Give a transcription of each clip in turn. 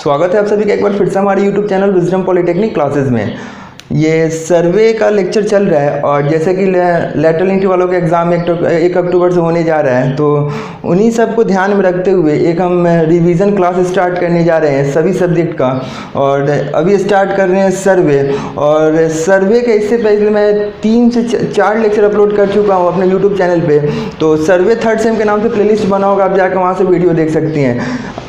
स्वागत है आप सभी का एक बार फिर से हमारे YouTube channel wisdom polytechnic classes में। ये सर्वे का लेक्चर चल रहा है और जैसे कि लेटरल एंट्री वालों का एग्ज़ाम 1 अक्टूबर से होने जा रहा है, तो उन्हीं सब को ध्यान में रखते हुए एक हम रिवीजन क्लास स्टार्ट करने जा रहे हैं सभी सब्जेक्ट का। और अभी स्टार्ट कर रहे हैं सर्वे। और सर्वे के इससे पहले मैं 3 से 4 लेक्चर अपलोड कर चुका हूँ अपने यूट्यूब चैनल पे। तो सर्वे थर्ड सेम के नाम से प्लेलिस्ट बना होगा, आप जाकर वहाँ से वीडियो देख सकती हैं।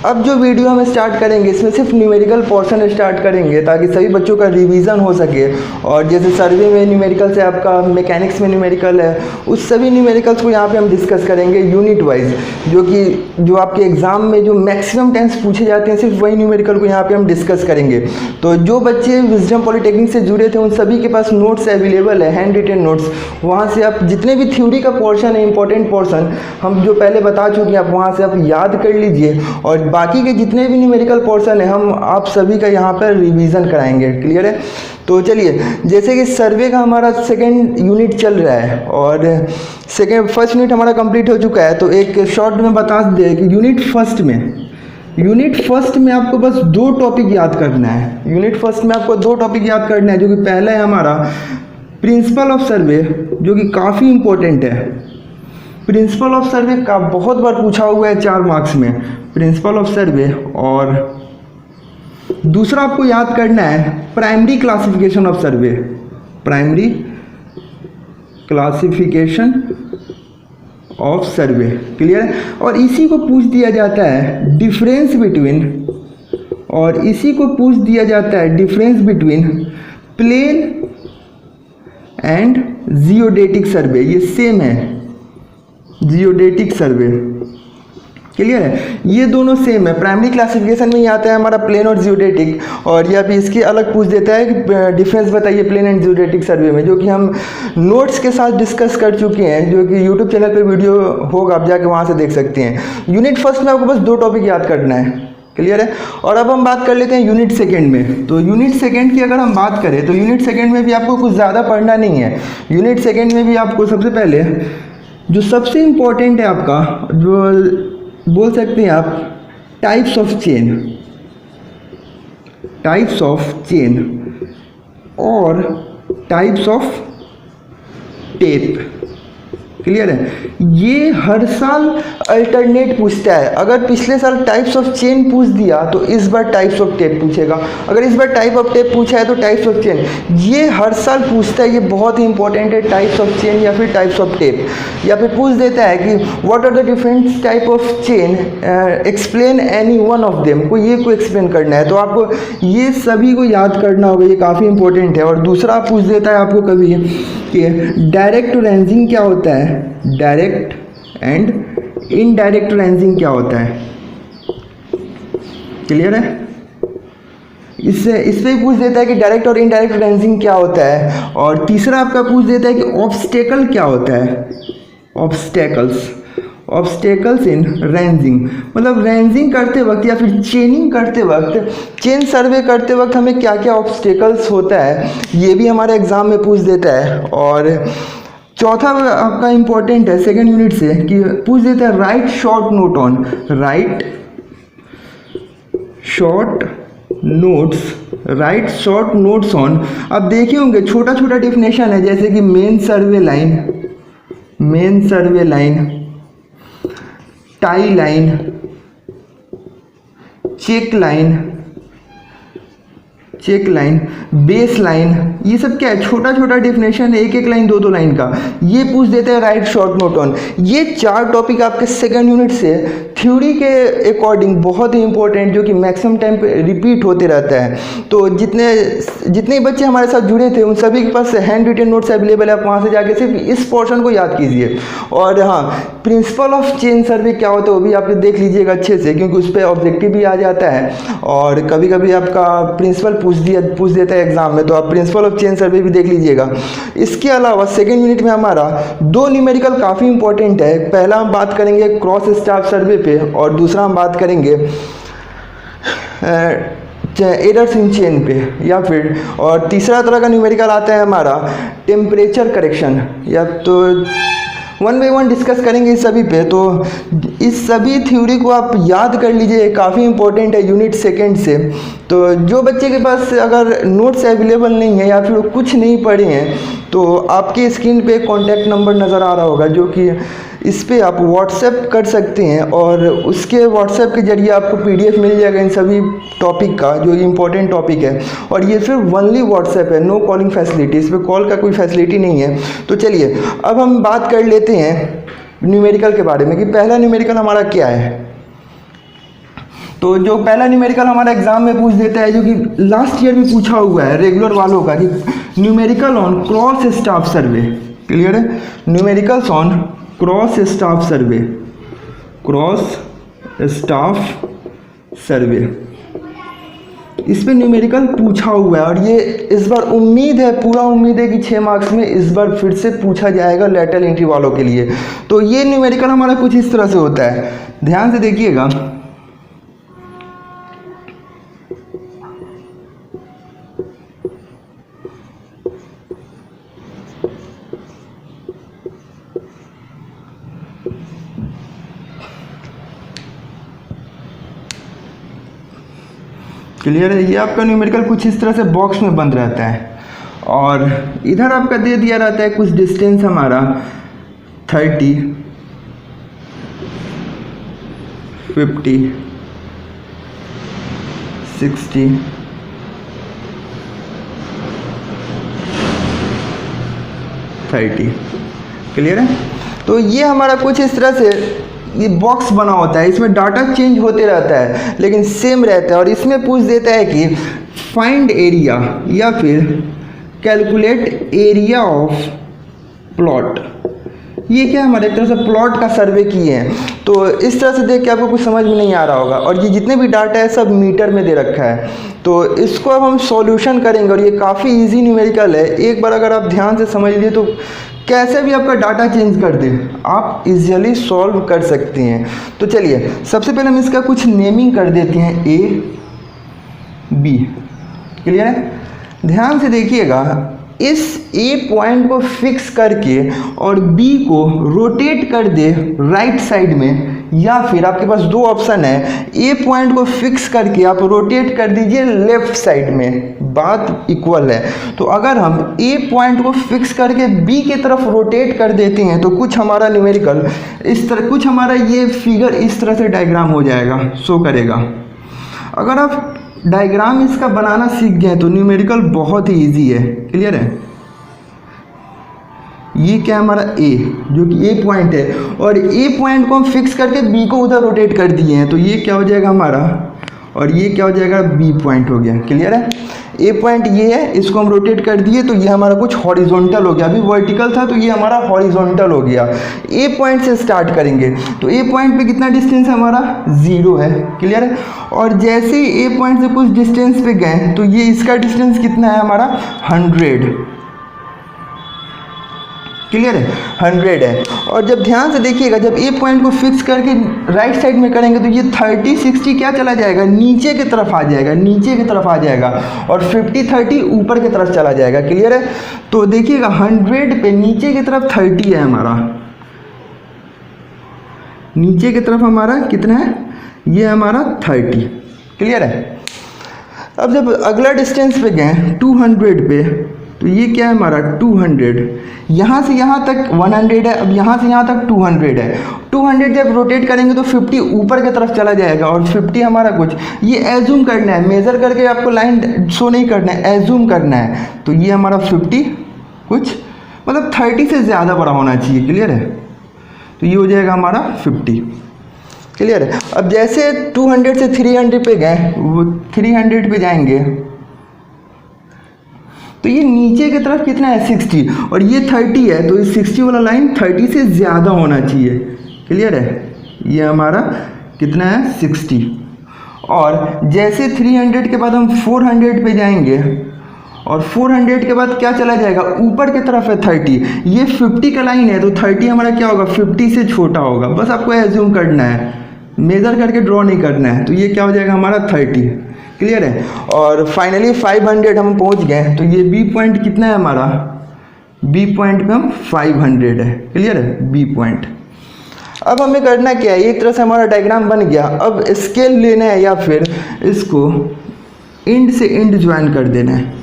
अब जो वीडियो हम स्टार्ट करेंगे इसमें सिर्फ न्यूमेरिकल पोर्शन स्टार्ट करेंगे ताकि सभी बच्चों का रिवीजन हो सके। और जैसे सर्वे में न्यूमेरिकल्स है, आपका मैकेनिक्स में न्यूमेरिकल है, उस सभी न्यूमेरिकल्स को यहाँ पे हम डिस्कस करेंगे यूनिट वाइज, जो आपके एग्ज़ाम में जो मैक्सिमम टाइम्स पूछे जाते हैं सिर्फ वही न्यूमेरिकल को यहाँ पे हम डिस्कस करेंगे। तो जो बच्चे विजडम पॉलिटेक्निक से जुड़े थे उन सभी के पास नोट्स अवेलेबल है, हैंड रिटेन नोट्स। वहाँ से आप जितने भी थ्योरी का पोर्शन है, इंपॉर्टेंट पोर्शन हम जो पहले बता चुके हैं, आप वहाँ से आप याद कर लीजिए। और बाकी के जितने भी न्यूमेरिकल पोर्शन है हम आप सभी का यहाँ पर रिवीजन कराएंगे। क्लियर है? तो चलिए, जैसे कि सर्वे का हमारा सेकेंड यूनिट चल रहा है और फर्स्ट यूनिट हमारा कंप्लीट हो चुका है। तो एक शॉर्ट में बता दें कि यूनिट फर्स्ट में आपको बस 2 टॉपिक याद करना है। यूनिट फर्स्ट में आपको 2 टॉपिक याद करना है, जो कि पहला है हमारा प्रिंसिपल ऑफ सर्वे, जो कि काफ़ी इंपॉर्टेंट है। प्रिंसिपल ऑफ सर्वे का बहुत बार पूछा हुआ है 4 मार्क्स में, प्रिंसिपल ऑफ सर्वे। और दूसरा आपको याद करना है primary classification of survey, primary classification of survey. Clear है? और इसी को पूछ दिया जाता है difference between plane and geodetic survey. ये सेम है, जियोडेटिक सर्वे। क्लियर है? ये दोनों सेम है। प्राइमरी क्लासिफिकेशन में ही आता है हमारा प्लेन और जियोडेटिक, और यह भी इसके अलग पूछ देता है कि डिफरेंस बताइए प्लेन एंड जियोडेटिक सर्वे में, जो कि हम नोट्स के साथ डिस्कस कर चुके हैं, जो कि यूट्यूब चैनल पे वीडियो होगा, आप जाके वहाँ से देख सकते हैं। यूनिट फर्स्ट में आपको बस 2 टॉपिक याद करना है। क्लियर है? और अब हम बात कर लेते हैं यूनिट सेकेंड में। तो यूनिट सेकेंड की अगर हम बात करें तो यूनिट सेकेंड में भी आपको कुछ ज़्यादा पढ़ना नहीं है। यूनिट सेकेंड में भी आपको सबसे पहले जो सबसे इम्पोर्टेंट है आपका, जो बोल सकते हैं आप टाइप्स ऑफ चेन और टाइप्स ऑफ टेप। क्लियर है? ये हर साल अल्टरनेट पूछता है। अगर पिछले साल टाइप्स ऑफ चेन पूछ दिया तो इस बार टाइप्स ऑफ टेप पूछेगा। अगर इस बार टाइप ऑफ टेप पूछा है तो टाइप्स ऑफ चेन, ये हर साल पूछता है। ये बहुत ही इंपॉर्टेंट है, टाइप्स ऑफ चेन या फिर टाइप्स ऑफ टेप। या फिर पूछ देता है कि what are the different type of chain, explain any one of them. को एक्सप्लेन करना है, तो आपको ये सभी को याद करना होगा, ये काफ़ी इंपॉर्टेंट है। और दूसरा पूछ देता है आपको कभी कि डायरेक्ट रेंजिंग क्या होता है, डायरेक्ट एंड इनडायरेक्ट रेंजिंग क्या होता है। क्लियर है? इस पे पूछ देता है कि डायरेक्ट और इनडायरेक्ट रेंजिंग क्या होता है। और तीसरा आपका पूछ देता है कि ऑब्स्टेकल क्या होता है, ऑब्स्टेकल्स इन रेंजिंग। मतलब रेंजिंग करते वक्त या फिर चेनिंग करते वक्त, चेन सर्वे करते वक्त हमें क्या क्या ऑब्स्टेकल्स होता है, ये भी हमारे एग्जाम में पूछ देता है। और चौथा आपका इम्पोर्टेंट है सेकेंड यूनिट से, कि पूछ देता है राइट शॉर्ट नोट्स ऑन। अब देखे होंगे छोटा छोटा डिफिनेशन है, जैसे कि main survey line, tie line, check line, base line. ये सब क्या है? छोटा छोटा डिफिनेशन है, 1-1 लाइन 2-2 लाइन का। ये पूछ देते हैं राइट शॉर्ट नोट ऑन। ये 4 टॉपिक आपके सेकेंड यूनिट से थ्योरी के अकॉर्डिंग बहुत ही इंपॉर्टेंट, जो कि मैक्सिमम टाइम पे रिपीट होते रहता है। तो जितने बच्चे हमारे साथ जुड़े थे उन सभी के पास हैंड रिटेन नोट्स अवेलेबल है, आप वहाँ से जाके सिर्फ इस पोर्शन को याद कीजिए। और हाँ, प्रिंसिपल ऑफ चेन सर्वे क्या होता है वो भी आप देख लीजिएगा अच्छे से, क्योंकि उस पर ऑब्जेक्टिव भी आ जाता है। और कभी कभी आपका प्रिंसिपल पूछ देता है एग्जाम में, तो आप प्रिंसिपल ऑफ चेन सर्वे भी देख लीजिएगा। इसके अलावा सेकेंड यूनिट में हमारा 2 न्यूमेरिकल काफ़ी इंपॉर्टेंट है। पहला हम बात करेंगे क्रॉस स्टाफ सर्वे पे, और दूसरा हम बात करेंगे एरर्स इन चेन पे, या फिर और तीसरा तरह का न्यूमेरिकल आता है हमारा टेम्परेचर करेक्शन, या तो वन बाई वन डिस्कस करेंगे इस सभी पे। तो इस सभी थ्योरी को आप याद कर लीजिए, काफ़ी इंपॉर्टेंट है यूनिट सेकेंड से। तो जो बच्चे के पास अगर नोट्स अवेलेबल नहीं है या फिर कुछ नहीं पढ़े हैं, तो आपके स्क्रीन पे कॉन्टैक्ट नंबर नज़र आ रहा होगा, जो कि इस पे आप व्हाट्सएप कर सकते हैं और उसके व्हाट्सएप के जरिए आपको PDF मिल जाएगा इन सभी टॉपिक का, जो इम्पोर्टेंट टॉपिक है। और ये सिर्फ ओनली व्हाट्सएप है, नो कॉलिंग फैसिलिटी, इस पर कॉल का कोई फैसिलिटी नहीं है। तो चलिए अब हम बात कर लेते हैं न्यूमेरिकल के बारे में कि पहला न्यूमेरिकल हमारा क्या है। तो जो पहला न्यूमेरिकल हमारा एग्जाम में पूछ देता है, जो कि लास्ट ईयर भी पूछा हुआ है रेगुलर वालों का, कि numerical on cross staff survey. Clear है? Numericals on cross staff survey, cross staff survey, इस पे न्यूमेरिकल पूछा हुआ है। और ये इस बार उम्मीद है, पूरा उम्मीद है कि 6 मार्क्स में इस बार फिर से पूछा जाएगा लेटरल एंट्री वालों के लिए। तो ये न्यूमेरिकल हमारा कुछ इस तरह से होता है, ध्यान से देखिएगा। क्लियर है? ये आपका न्यूमेरिकल कुछ इस तरह से बॉक्स में बंद रहता है और इधर आपका दे दिया रहता है कुछ डिस्टेंस हमारा 30, 50, 60, 30। क्लियर है? तो ये हमारा कुछ इस तरह से ये बॉक्स बना होता है, इसमें डाटा चेंज होते रहता है लेकिन सेम रहता है। और इसमें पूछ देता है कि फाइंड एरिया या फिर कैलकुलेट एरिया ऑफ प्लॉट। ये क्या हमारे एक तरह से प्लॉट का सर्वे किए हैं। तो इस तरह से देख के आपको कुछ समझ में नहीं आ रहा होगा। और ये जितने भी डाटा है सब मीटर में दे रखा है। तो इसको अब हम सॉल्यूशन करेंगे और ये काफ़ी इजी न्यूमेरिकल है। एक बार अगर आप ध्यान से समझ लिए तो कैसे भी आपका डाटा चेंज कर दे आप इजीली सॉल्व कर सकते हैं। तो चलिए सबसे पहले हम इसका कुछ नेमिंग कर देते हैं, A, B। क्लियर है? ध्यान से देखिएगा, इस A पॉइंट को फिक्स करके और B को रोटेट कर दे राइट साइड में, या फिर आपके पास दो ऑप्शन है, A पॉइंट को फिक्स करके आप रोटेट कर दीजिए लेफ्ट साइड में, बात इक्वल है। तो अगर हम A पॉइंट को फिक्स करके B की तरफ रोटेट कर देते हैं तो कुछ हमारा न्यूमेरिकल इस तरह, कुछ हमारा ये फिगर इस तरह से डायग्राम हो जाएगा, शो करेगा। अगर आप डायग्राम इसका बनाना सीख गए तो न्यूमेरिकल बहुत ही इजी है। क्लियर है? ये क्या हमारा A, जो कि A पॉइंट है, और A पॉइंट को हम फिक्स करके B को उधर रोटेट कर दिए हैं। तो ये क्या हो जाएगा हमारा, और ये क्या हो जाएगा, B पॉइंट हो गया। क्लियर है? A पॉइंट ये है, इसको हम रोटेट कर दिए तो ये हमारा कुछ हॉरिजॉन्टल हो गया। अभी वर्टिकल था तो ये हमारा हॉरिजॉन्टल हो गया। A पॉइंट से स्टार्ट करेंगे तो A पॉइंट पे कितना डिस्टेंस है हमारा, 0 है। क्लियर है? और जैसे ही A पॉइंट से कुछ डिस्टेंस पे गए तो ये इसका डिस्टेंस कितना है हमारा, 100। क्लियर है? 100 है। और जब ध्यान से देखिएगा, जब A पॉइंट को फिक्स करके राइट साइड में करेंगे तो ये 30, 60 क्या चला जाएगा, नीचे की तरफ आ जाएगा, नीचे की तरफ आ जाएगा। और 50, 30 ऊपर की तरफ चला जाएगा। क्लियर है? तो देखिएगा 100 पे नीचे की तरफ 30 है हमारा, नीचे की तरफ हमारा कितना है, ये हमारा 30। क्लियर है? अब जब अगला डिस्टेंस पे गए 200 पे तो ये क्या है हमारा, 200। यहाँ से यहाँ तक 100 है, अब यहाँ से यहाँ तक 200 है। 200 जब रोटेट करेंगे तो 50 ऊपर की तरफ चला जाएगा और 50 हमारा कुछ, ये एज्यूम करना है, मेज़र करके आपको लाइन शो नहीं करना है, एज्यूम करना है। तो ये हमारा 50 कुछ मतलब 30 से ज़्यादा बड़ा होना चाहिए। क्लियर है? तो ये हो जाएगा हमारा 50। क्लियर है? अब जैसे 200 से 300 पे गए, वो 300 पे जाएंगे तो ये नीचे की तरफ कितना है, 60, और ये 30 है तो इस 60 वाला लाइन 30 से ज़्यादा होना चाहिए। क्लियर है? ये हमारा कितना है, 60। और जैसे 300 के बाद हम 400 पे जाएंगे और 400 के बाद क्या चला जाएगा, ऊपर की तरफ है 30, ये 50 का लाइन है तो 30 हमारा क्या होगा, 50 से छोटा होगा। बस आपको एज्यूम करना है, मेज़र करके ड्रॉ नहीं करना है। तो ये क्या हो जाएगा हमारा 30। क्लियर है? और फाइनली 500 हम पहुंच गए तो ये B पॉइंट कितना है हमारा, बी पॉइंट पे हम 500 है, क्लियर है, बी पॉइंट। अब हमें करना क्या है, एक तरह से हमारा डायग्राम बन गया। अब स्केल लेना है या फिर इसको एंड से एंड ज्वाइन कर देना है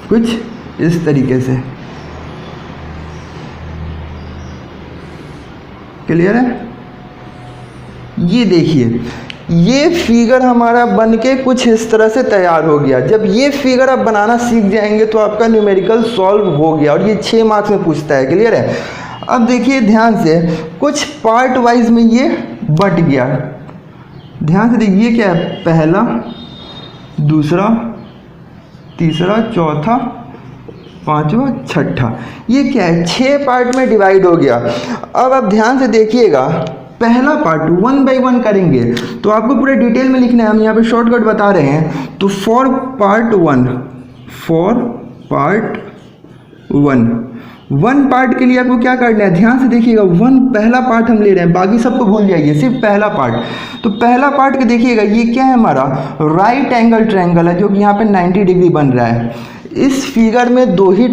कुछ इस तरीके से, क्लियर है। ये देखिए ये फिगर हमारा बन के कुछ इस तरह से तैयार हो गया। जब ये फिगर आप बनाना सीख जाएंगे तो आपका न्यूमेरिकल सॉल्व हो गया और ये 6 मार्क्स में पूछता है, क्लियर है। अब देखिए ध्यान से, कुछ पार्ट वाइज में ये बट गया, ध्यान से देखिए क्या है, पहला, दूसरा, तीसरा, चौथा, पांचवा, छठा, ये क्या है 6 पार्ट में डिवाइड हो गया। अब आप ध्यान से देखिएगा, पहला पार्ट 1 बाय 1 करेंगे तो आपको पूरे डिटेल में लिखना है, हम यहाँ पे शॉर्टकट बता रहे हैं। तो फॉर पार्ट 1 पार्ट के लिए आपको क्या करना है, ध्यान से देखिएगा, 1 पहला पार्ट हम ले रहे हैं, बाकी सबको भूल जाइए, सिर्फ पहला पार्ट। तो पहला पार्ट के देखिएगा ये क्या है, हमारा राइट एंगल ट्रायंगल है जो कि यहाँ पे 90 डिग्री बन रहा है। इस फिगर में दो ही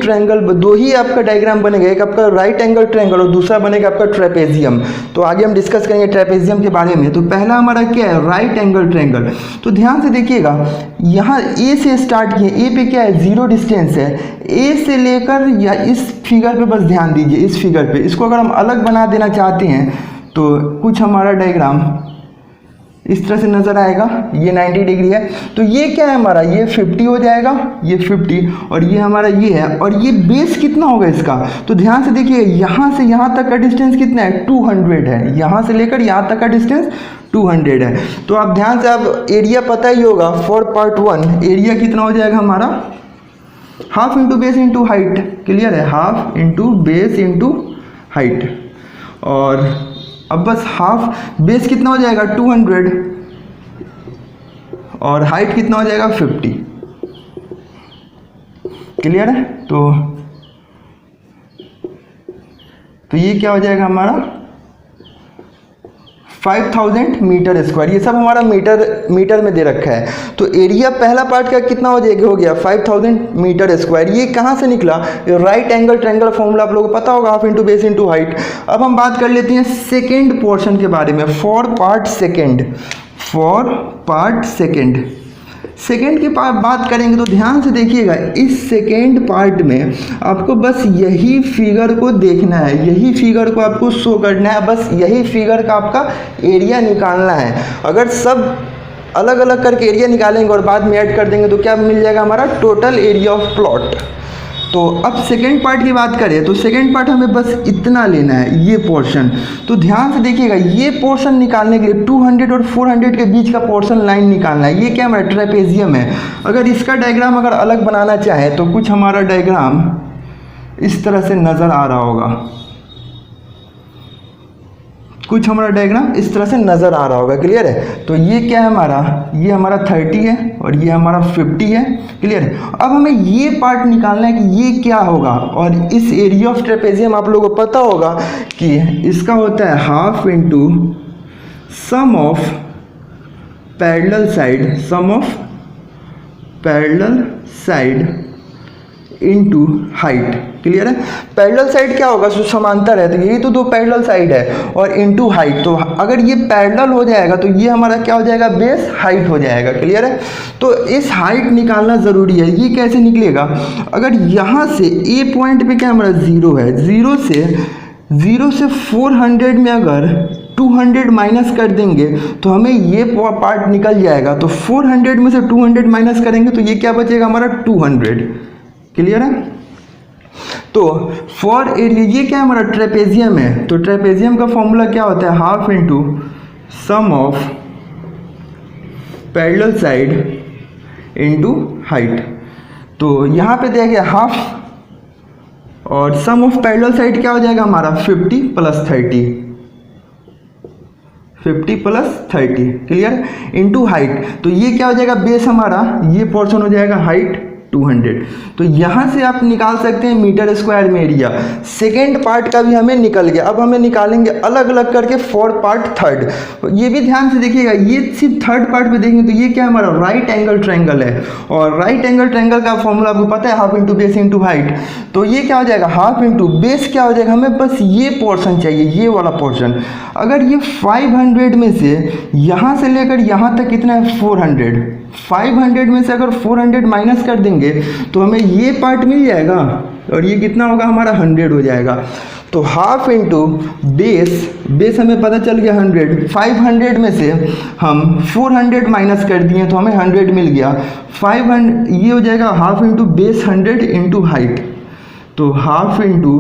आपका डायग्राम बनेगा, एक आपका राइट एंगल ट्रायंगल और दूसरा बनेगा आपका ट्रेपेजियम। तो आगे हम डिस्कस करेंगे ट्रेपेजियम के बारे में। तो पहला हमारा क्या है, राइट एंगल ट्रायंगल। तो ध्यान से देखिएगा, यहाँ ए से स्टार्ट किए, ए पे क्या है 0 डिस्टेंस है, ए से लेकर या इस फिगर पे बस ध्यान दीजिए, इस फिगर पे। इसको अगर हम अलग बना देना चाहते हैं तो कुछ हमारा डायग्राम इस तरह से नज़र आएगा, ये 90 डिग्री है। तो ये क्या है हमारा, ये 50 हो जाएगा, ये 50, और ये हमारा ये है, और ये बेस कितना होगा इसका। तो ध्यान से देखिए, यहाँ से यहाँ तक का डिस्टेंस कितना है, 200 है, यहाँ से लेकर यहाँ तक का डिस्टेंस 200 है। तो आप ध्यान से, आप एरिया पता ही होगा, फॉर पार्ट 1 एरिया कितना हो जाएगा हमारा, half into base into height, clear है, half into base into height. और अब बस हाफ, बेस कितना हो जाएगा 200 और हाइट कितना हो जाएगा 50, क्लियर है। तो ये क्या हो जाएगा हमारा 5000 मीटर स्क्वायर, ये सब हमारा मीटर में दे रखा है। तो एरिया पहला पार्ट का कितना हो गया 5000 मीटर स्क्वायर। ये कहाँ से निकला, राइट एंगल ट्रायंगल फॉर्मूला आप लोगों को पता होगा, half into base into height. अब हम बात कर लेते हैं सेकेंड पोर्शन के बारे में, फॉर पार्ट सेकेंड की बात करेंगे। तो ध्यान से देखिएगा, इस सेकेंड पार्ट में आपको बस यही फिगर को देखना है, यही फिगर को आपको शो करना है, बस यही फिगर का आपका एरिया निकालना है। अगर सब अलग अलग करके एरिया निकालेंगे और बाद में ऐड कर देंगे तो क्या मिल जाएगा हमारा, टोटल एरिया ऑफ प्लॉट। तो अब सेकेंड पार्ट की बात करें तो सेकेंड पार्ट हमें बस इतना लेना है, ये पोर्शन। तो ध्यान से देखिएगा, ये पोर्शन निकालने के लिए 200 और 400 के बीच का पोर्शन लाइन निकालना है। ये क्या हमारा ट्रेपेजियम है। अगर इसका डायग्राम अगर अलग बनाना चाहे तो कुछ हमारा डायग्राम इस तरह से नज़र आ रहा होगा, कुछ हमारा डायग्राम इस तरह से नज़र आ रहा होगा, क्लियर है। तो ये क्या है हमारा, ये हमारा 30 है और ये हमारा 50 है, क्लियर है। अब हमें ये पार्ट निकालना है कि ये क्या होगा। और इस एरिया ऑफ ट्रेपेजियम आप लोगों को पता होगा कि इसका होता है half into sum of parallel side into height, clear है। पैरेलल साइड क्या होगा, समांतर है, तो यही तो दो पैरेलल साइड है, और इंटू हाइट। तो अगर ये पैरेलल हो जाएगा तो ये हमारा क्या हो जाएगा, बेस हाइट हो जाएगा, क्लियर है। तो इस हाइट निकालना ज़रूरी है। ये कैसे निकलेगा, अगर यहाँ से ए पॉइंट पे क्या हमारा 0 है, 0 से 400 में अगर 200 माइनस कर देंगे तो हमें ये पार्ट निकल जाएगा। तो 400 में से 200 माइनस करेंगे तो ये क्या बचेगा हमारा 200, क्लियर है। तो फॉर एरिया, ये क्या हमारा ट्रेपेजियम है। तो ट्रेपेजियम का फॉर्मूला क्या होता है, half into sum of parallel side into height. तो यहाँ पे देखिए हाफ और सम ऑफ पैरेलल साइड क्या हो जाएगा हमारा 50 प्लस 30, क्लियर, इंटू हाइट। तो ये क्या हो जाएगा, बेस हमारा ये पोर्शन हो जाएगा हाइट, 200। तो यहाँ से आप निकाल सकते हैं मीटर स्क्वायर में एरिया। सेकेंड पार्ट का भी हमें निकल गया। अब हमें निकालेंगे अलग अलग करके फॉर पार्ट थर्ड। ये भी ध्यान से देखिएगा, ये सिर्फ थर्ड पार्ट पे देखेंगे तो ये क्या हमारा राइट एंगल ट्रायंगल है, और राइट एंगल ट्रायंगल का फॉर्मूला आपको पता है, half into base into height. तो ये क्या हो जाएगा, हाफ इंटू बेस क्या हो जाएगा, हमें बस ये पोर्शन चाहिए, ये वाला पोर्शन। अगर ये 500 में से यहाँ से लेकर यहाँ तक कितना है 400, 500 में से अगर 400 माइनस कर देंगे तो हमें ये पार्ट मिल जाएगा, और ये कितना होगा हमारा 100 हो जाएगा। तो हाफ इंटू बेस हमें पता चल गया 100, 500 में से हम 400 माइनस कर दिए तो हमें 100 मिल गया। 500 ये हो जाएगा half into base 100 into height. तो half into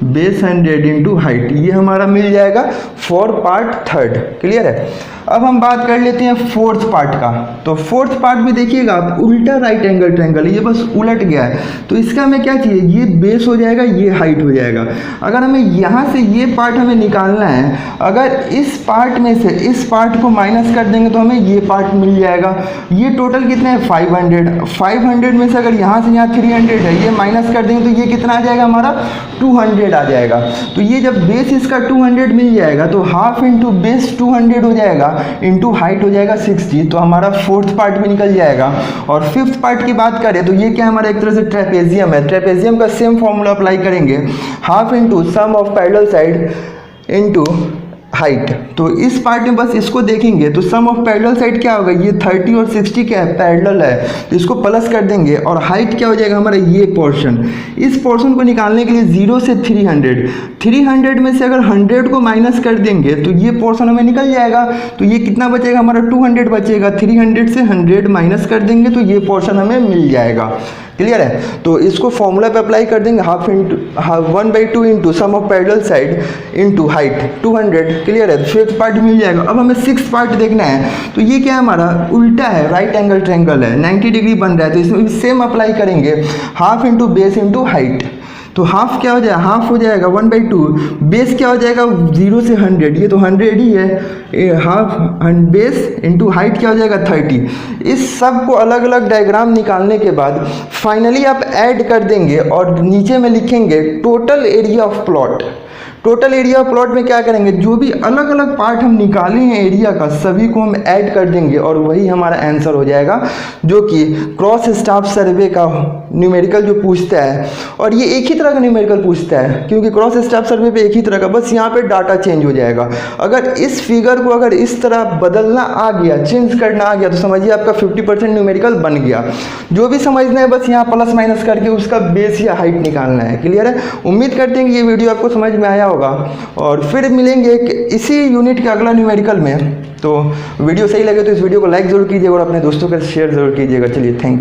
base 100 into height, ये हमारा मिल जाएगा फॉर पार्ट थर्ड। क्लियर है। अब हम बात कर लेते हैं फोर्थ पार्ट का। तो फोर्थ पार्ट में देखिएगा आप, उल्टा राइट एंगल ट्रायंगल, ये बस उलट गया है। तो इसका हमें क्या चाहिए, ये बेस हो जाएगा, ये हाइट हो जाएगा। अगर हमें यहाँ से ये पार्ट हमें निकालना है, अगर इस पार्ट में से इस पार्ट को माइनस कर देंगे तो हमें ये पार्ट मिल जाएगा। ये टोटल कितना है 500, 500 में से अगर यहाँ से यहाँ 300 है, ये माइनस कर देंगे तो ये कितना आ जाएगा हमारा 200 आ जाएगा। तो ये जब बेस इसका 200 मिल जाएगा तो हाफ इंटू बेस 200 हो जाएगा इंटू हाइट हो जाएगा 60। तो हमारा फोर्थ पार्ट भी निकल जाएगा। और फिफ्थ पार्ट की बात करें तो ये क्या हमारा एक तरह से ट्रेपेजियम है। ट्रेपेजियम का सेम फॉर्मूला अप्लाई करेंगे, half into sum of parallel side into height. तो इस पार्ट में बस इसको देखेंगे तो सम ऑफ पैरेलल साइड क्या होगा, ये 30 और 60 क्या है पैरेलल है, तो इसको प्लस कर देंगे। और हाइट क्या हो जाएगा हमारा ये पोर्शन। इस पोर्शन को निकालने के लिए 0 से 300 में से अगर 100 को माइनस कर देंगे तो ये पोर्शन हमें निकल जाएगा। तो ये कितना बचेगा हमारा 200 बचेगा। 300 से 100 माइनस कर देंगे तो ये पोर्शन हमें मिल जाएगा। क्लियर है। तो इसको फॉर्मूला पे अप्लाई कर देंगे, half into 1/2 into sum of parallel side into height 200। Clear है। फिफ्थ पार्ट मिल जाएगा। अब हमें सिक्स्थ पार्ट देखना है। तो ये क्या है हमारा उल्टा है, राइट एंगल ट्रायंगल है, 90 डिग्री बन रहा है। तो इसमें भी सेम अप्लाई करेंगे, half into base into height. तो हाफ क्या हो जाएगा, हाफ हो जाएगा 1/2। बेस क्या हो जाएगा 0 से 100, ये तो 100 ही है। हाफ बेस इंटू हाइट क्या हो जाएगा 30। इस सब को अलग अलग डायग्राम निकालने के बाद फाइनली आप ऐड कर देंगे और नीचे में लिखेंगे total area of plot. Total area of plot में क्या करेंगे, जो भी अलग अलग पार्ट हम निकाले हैं एरिया का सभी को हम ऐड कर देंगे और वही हमारा आंसर हो जाएगा, जो कि क्रॉस स्टाफ सर्वे का न्यूमेरिकल जो पूछता है। और ये एक ही तरह का न्यूमेरिकल पूछता है क्योंकि क्रॉस स्टाफ सर्वे पे एक ही तरह का, बस यहाँ पे डाटा चेंज हो जाएगा। अगर इस फिगर को अगर इस तरह बदलना आ गया, चेंज करना आ गया, तो समझिए आपका 50% न्यूमेरिकल बन गया। जो भी समझना है बस यहाँ प्लस माइनस करके उसका बेस या हाइट निकालना है। क्लियर है। उम्मीद करते हैं कि ये वीडियो आपको समझ में आया होगा और फिर मिलेंगे इसी यूनिट के अगला न्यूमेरिकल में। तो वीडियो सही लगे तो इस वीडियो को लाइक जरूर कीजिएगा और अपने दोस्तों के साथ शेयर जरूर कीजिएगा। चलिए, थैंक यू।